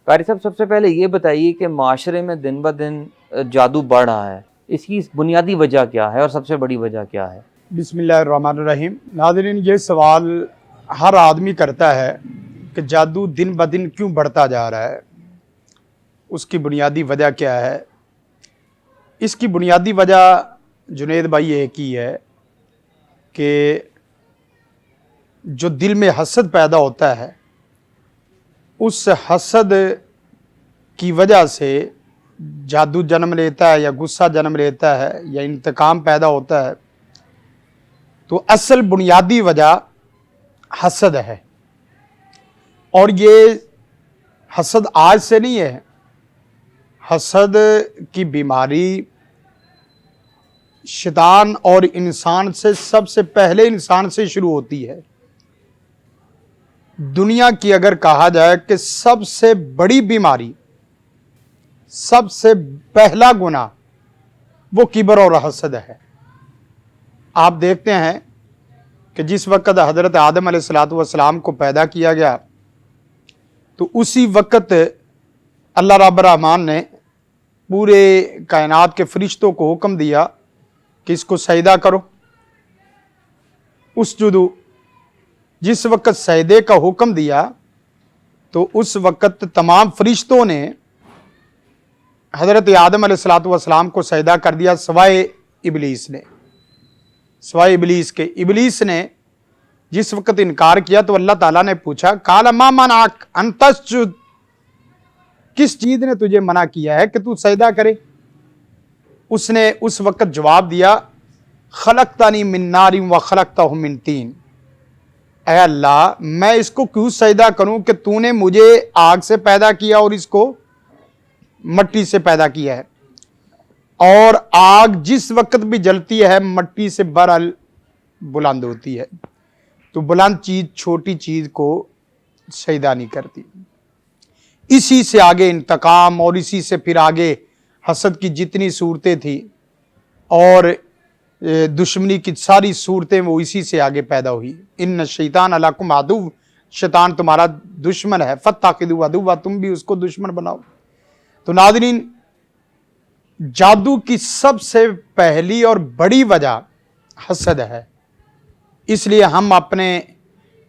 قاری صاحب سب سے پہلے یہ بتائیے کہ معاشرے میں دن بہ دن جادو بڑھ رہا ہے، اس کی بنیادی وجہ کیا ہے اور سب سے بڑی وجہ کیا ہے؟ بسم اللہ الرحمن الرحیم۔ ناظرین، یہ سوال ہر آدمی کرتا ہے کہ جادو دن بہ دن کیوں بڑھتا جا رہا ہے، اس کی بنیادی وجہ کیا ہے؟ اس کی بنیادی وجہ جنید بھائی ایک ہی ہے کہ جو دل میں حسد پیدا ہوتا ہے، اس حسد کی وجہ سے جادو جنم لیتا ہے یا غصہ جنم لیتا ہے یا انتقام پیدا ہوتا ہے۔ تو اصل بنیادی وجہ حسد ہے، اور یہ حسد آج سے نہیں ہے۔ حسد کی بیماری شیطان اور انسان سے سب سے پہلے انسان سے شروع ہوتی ہے۔ دنیا کی اگر کہا جائے کہ سب سے بڑی بیماری، سب سے پہلا گناہ وہ کبر اور حسد ہے۔ آپ دیکھتے ہیں کہ جس وقت حضرت آدم علیہ السلام کو پیدا کیا گیا تو اسی وقت اللہ رب الرحمن نے پورے کائنات کے فرشتوں کو حکم دیا کہ اس کو سجدہ کرو، اسجدو۔ جس وقت سجدے کا حکم دیا تو اس وقت تمام فرشتوں نے حضرت آدم علیہ السلام کو سجدہ کر دیا سوائے ابلیس نے، سوائے ابلیس کے۔ ابلیس نے جس وقت انکار کیا تو اللہ تعالیٰ نے پوچھا قال ما منعک ان تسجد، کس چیز نے تجھے منع کیا ہے کہ تو سجدہ کرے؟ اس نے اس وقت جواب دیا خلقتنی من نار و خلقتہ من طین، اے اللہ میں اس کو کیوں سجدہ کروں کہ تو نے مجھے آگ سے پیدا کیا اور اس کو مٹی سے پیدا کیا ہے، اور آگ جس وقت بھی جلتی ہے مٹی سے برال بلند ہوتی ہے، تو بلند چیز چھوٹی چیز کو سجدہ نہیں کرتی۔ اسی سے آگے انتقام، اور اسی سے پھر آگے حسد کی جتنی صورتیں تھیں اور دشمنی کی ساری صورتیں وہ اسی سے آگے پیدا ہوئی۔ ان الشیطان لکم عدو، شیطان تمہارا دشمن ہے، فاتخذوہ عدوا، تم بھی اس کو دشمن بناؤ۔ تو ناظرین، جادو کی سب سے پہلی اور بڑی وجہ حسد ہے۔ اس لیے ہم اپنے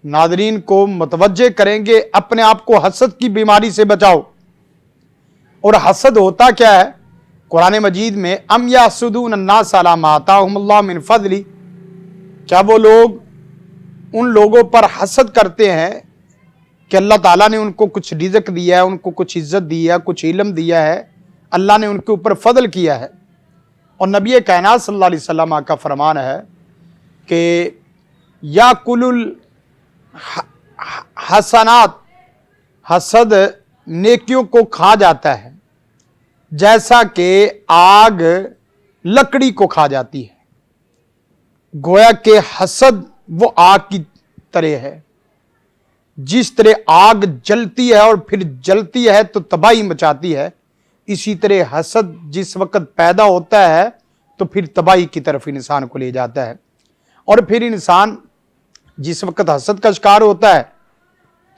ناظرین کو متوجہ کریں گے اپنے آپ کو حسد کی بیماری سے بچاؤ۔ اور حسد ہوتا کیا ہے؟ قرآن مجید میں ام یحسدون الناس علی ما آتاہم اللہ من فضل، کیا وہ لوگ ان لوگوں پر حسد کرتے ہیں کہ اللہ تعالیٰ نے ان کو کچھ رزق دیا ہے، ان کو کچھ عزت دی ہے، کچھ علم دیا ہے، اللہ نے ان کے اوپر فضل کیا ہے۔ اور نبی کائنات صلی اللہ علیہ وسلم کا فرمان ہے کہ یاکل الحسنات، حسد نیکیوں کو کھا جاتا ہے جیسا کہ آگ لکڑی کو کھا جاتی ہے۔ گویا کہ حسد وہ آگ کی طرح ہے، جس طرح آگ جلتی ہے اور پھر جلتی ہے تو تباہی مچاتی ہے، اسی طرح حسد جس وقت پیدا ہوتا ہے تو پھر تباہی کی طرف انسان کو لے جاتا ہے۔ اور پھر انسان جس وقت حسد کا شکار ہوتا ہے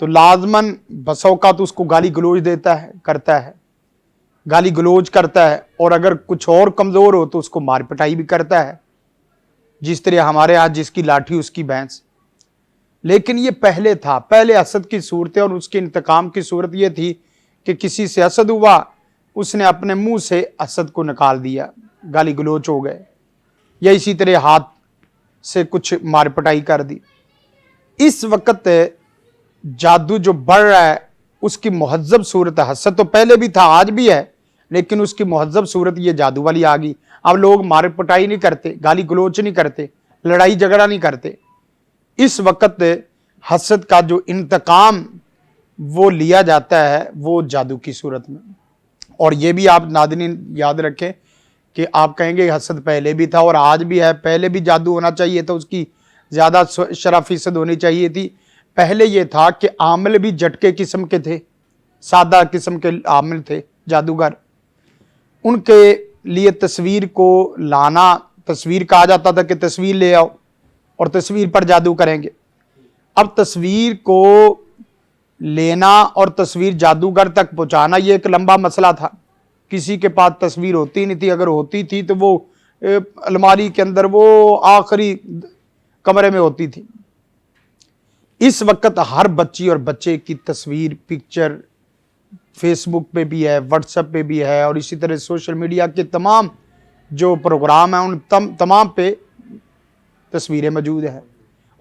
تو لازماً بس اوقات اس کو گالی گلوچ دیتا ہے، کرتا ہے، گالی گلوچ کرتا ہے، اور اگر کچھ اور کمزور ہو تو اس کو مار پٹائی بھی کرتا ہے، جس طرح ہمارے ہاتھ جس کی لاٹھی اس کی بھینس۔ لیکن یہ پہلے تھا، پہلے حسد کی صورتیں اور اس کے انتقام کی صورت یہ تھی کہ کسی سے حسد ہوا، اس نے اپنے منہ سے حسد کو نکال دیا، گالی گلوچ ہو گئے، یا اسی طرح ہاتھ سے کچھ مار پٹائی کر دی۔ اس وقت جادو جو بڑھ رہا ہے اس کی مہذب صورت ہے۔ حسد تو پہلے بھی تھا، آج بھی ہے، لیکن اس کی مہذب صورت یہ جادو والی آ گئی۔ اب لوگ مار پٹائی نہیں کرتے، گالی گلوچ نہیں کرتے، لڑائی جھگڑا نہیں کرتے۔ اس وقت حسد کا جو انتقام وہ لیا جاتا ہے وہ جادو کی صورت میں۔ اور یہ بھی آپ ناظرین یاد رکھیں کہ آپ کہیں گے حسد پہلے بھی تھا اور آج بھی ہے، پہلے بھی جادو ہونا چاہیے تھا، اس کی زیادہ شرح فیصد ہونی چاہیے تھی۔ پہلے یہ تھا کہ عامل بھی جٹکے قسم کے تھے، سادہ قسم کے عامل تھے جادوگر، ان کے لیے تصویر کو لانا، تصویر کہا جاتا تھا کہ تصویر لے آؤ اور تصویر پر جادو کریں گے۔ اب تصویر کو لینا اور تصویر جادوگر تک پہنچانا یہ ایک لمبا مسئلہ تھا. کسی کے پاس تصویر ہوتی نہیں تھی, اگر ہوتی تھی تو وہ الماری کے اندر وہ آخری کمرے میں ہوتی تھی. اس وقت ہر بچی اور بچے کی تصویر, پکچر فیس بک پہ بھی ہے, واٹس ایپ پہ بھی ہے, اور اسی طرح سوشل میڈیا کے تمام جو پروگرام ہیں ان تمام پہ تصویریں موجود ہیں,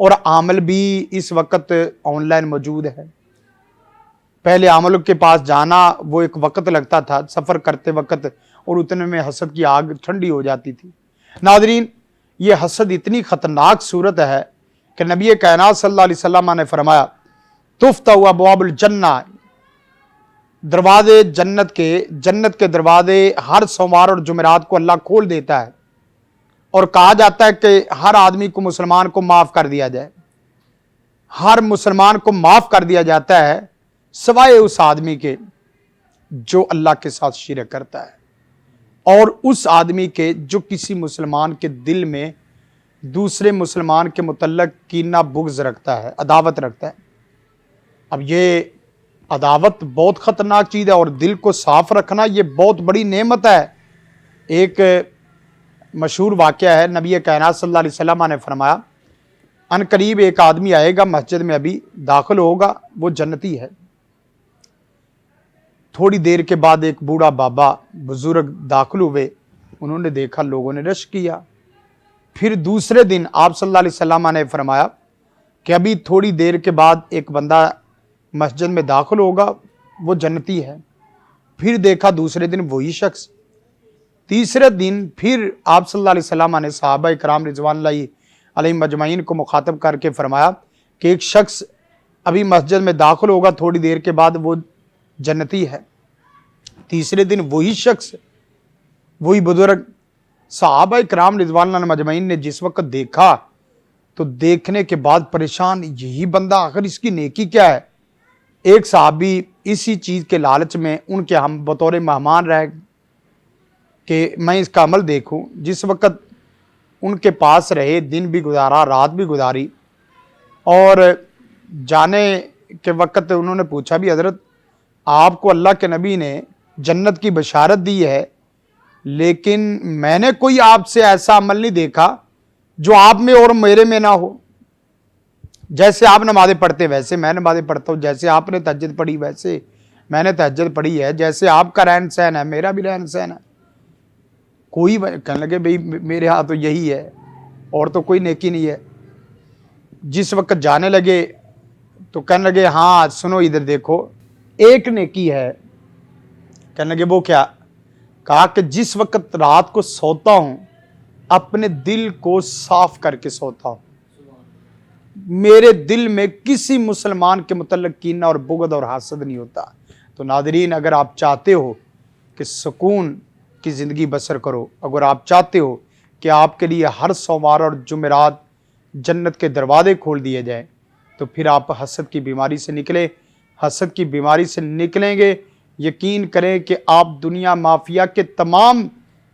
اور عامل بھی اس وقت آن لائن موجود ہے. پہلے عامل کے پاس جانا وہ ایک وقت لگتا تھا سفر کرتے وقت, اور اتنے میں حسد کی آگ ٹھنڈی ہو جاتی تھی. ناظرین, یہ حسد اتنی خطرناک صورت ہے کہ نبی کائنات صلی اللہ علیہ وسلم نے فرمایا تفتح ابواب الجنہ, دروازے جنت کے دروازے ہر سوموار اور جمعرات کو اللہ کھول دیتا ہے, اور کہا جاتا ہے کہ ہر آدمی کو, مسلمان کو معاف کر دیا جائے. ہر مسلمان کو معاف کر دیا جاتا ہے سوائے اس آدمی کے جو اللہ کے ساتھ شرک کرتا ہے, اور اس آدمی کے جو کسی مسلمان کے دل میں دوسرے مسلمان کے متعلق کینہ بغض رکھتا ہے, عداوت رکھتا ہے. اب یہ عداوت بہت خطرناک چیز ہے, اور دل کو صاف رکھنا یہ بہت بڑی نعمت ہے. ایک مشہور واقعہ ہے, نبی کائنات صلی اللہ علیہ وسلم نے فرمایا ان قریب ایک آدمی آئے گا, مسجد میں ابھی داخل ہوگا, وہ جنتی ہے. تھوڑی دیر کے بعد ایک بوڑھا بابا بزرگ داخل ہوئے, انہوں نے دیکھا لوگوں نے رش کیا. پھر دوسرے دن آپ صلی اللہ علیہ وسلم نے فرمایا کہ ابھی تھوڑی دیر کے بعد ایک بندہ مسجد میں داخل ہوگا, وہ جنتی ہے. پھر دیکھا دوسرے دن وہی شخص. تیسرے دن پھر آپ صلی اللہ علیہ وسلم نے صحابہ کرام رضوان اللہ علیہم اجمعین کو مخاطب کر کے فرمایا کہ ایک شخص ابھی مسجد میں داخل ہوگا, تھوڑی دیر کے بعد وہ جنتی ہے. تیسرے دن وہی شخص, وہی بزرگ. صحابہ کرام رضوان اللہ مجمعین نے جس وقت دیکھا تو دیکھنے کے بعد پریشان, یہی بندہ آخر اس کی نیکی کیا ہے. ایک صحابی اسی چیز کے لالچ میں ان کے ہم بطور مہمان رہ کہ میں اس کا عمل دیکھوں, جس وقت ان کے پاس رہے, دن بھی گزارا, رات بھی گزاری, اور جانے کے وقت انہوں نے پوچھا بھی حضرت آپ کو اللہ کے نبی نے جنت کی بشارت دی ہے, لیکن میں نے کوئی آپ سے ایسا عمل نہیں دیکھا جو آپ میں اور میرے میں نہ ہو. جیسے آپ نمازیں پڑھتے ویسے میں نمازیں پڑھتا ہوں, جیسے آپ نے تہجد پڑھی ویسے میں نے تہجد پڑھی ہے, جیسے آپ کا رہن سہن ہے میرا بھی رہن سہن ہے. کوئی کہنے لگے بھئی میرے ہاں تو یہی ہے, اور تو کوئی نیکی نہیں ہے. جس وقت جانے لگے تو کہنے لگے ہاں سنو ادھر دیکھو ایک نیکی ہے. کہنے لگے وہ کیا؟ کہا کہ جس وقت رات کو سوتا ہوں اپنے دل کو صاف کر کے سوتا ہوں, میرے دل میں کسی مسلمان کے متعلق کینہ اور بغض اور حسد نہیں ہوتا. تو ناظرین, اگر آپ چاہتے ہو کہ سکون کی زندگی بسر کرو, اگر آپ چاہتے ہو کہ آپ کے لیے ہر سوموار اور جمعرات جنت کے دروازے کھول دیے جائیں, تو پھر آپ حسد کی بیماری سے نکلیں. حسد کی بیماری سے نکلیں گے, یقین کریں کہ آپ دنیا مافیا کے تمام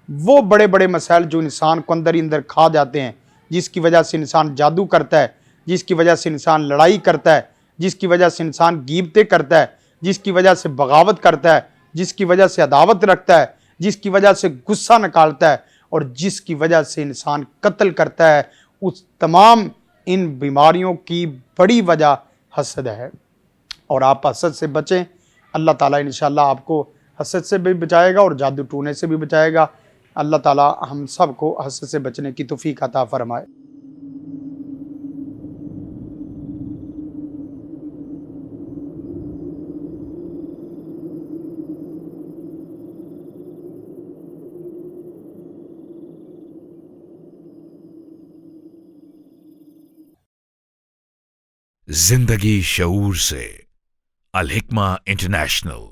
وہ بڑے بڑے مسائل جو انسان کو اندر ہی اندر کھا جاتے ہیں, جس کی وجہ سے انسان جادو کرتا ہے, جس کی وجہ سے انسان لڑائی کرتا ہے, جس کی وجہ سے انسان غیبتیں کرتا ہے, جس کی وجہ سے بغاوت کرتا ہے, جس کی وجہ سے عداوت رکھتا ہے, جس کی وجہ سے غصہ نکالتا ہے, اور جس کی وجہ سے انسان قتل کرتا ہے, اس تمام ان بیماریوں کی بڑی وجہ حسد ہے. اور آپ حسد سے بچیں, اللہ تعالیٰ انشاءاللہ آپ کو حسد سے بھی بچائے گا اور جادو ٹونے سے بھی بچائے گا. اللہ تعالیٰ ہم سب کو حسد سے بچنے کی توفیق عطا فرمائے. زندگی شعور سے الحکمہ انٹرنیشنل.